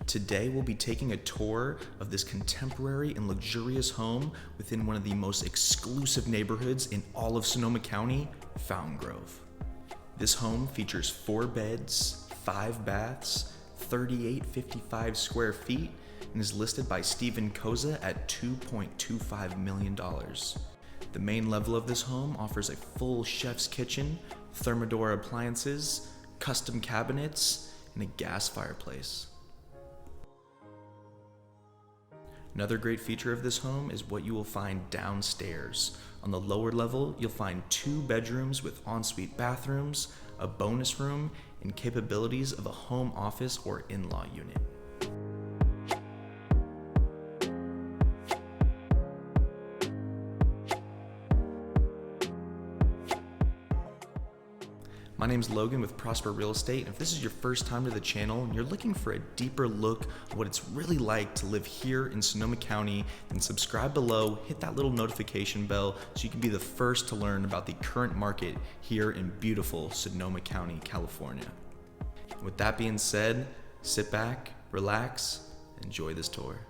Today we'll be taking a tour of this contemporary and luxurious home within one of the most exclusive neighborhoods in all of Sonoma County, Fountain Grove. This home features 4 beds, 5 baths, 3,855 square feet, and is listed by Steven Cozza at $2.25 million. The main level of this home offers a full chef's kitchen, Thermador appliances, custom cabinets, and a gas fireplace. Another great feature of this home is what you will find downstairs. On the lower level, you'll find 2 bedrooms with ensuite bathrooms, a bonus room, and capabilities of a home office or in-law unit. My name's Logan with Prosper Real Estate, and if this is your first time to the channel and you're looking for a deeper look at what it's really like to live here in Sonoma County, then subscribe below, hit that little notification bell so you can be the first to learn about the current market here in beautiful Sonoma County, California. With that being said, sit back, relax, enjoy this tour.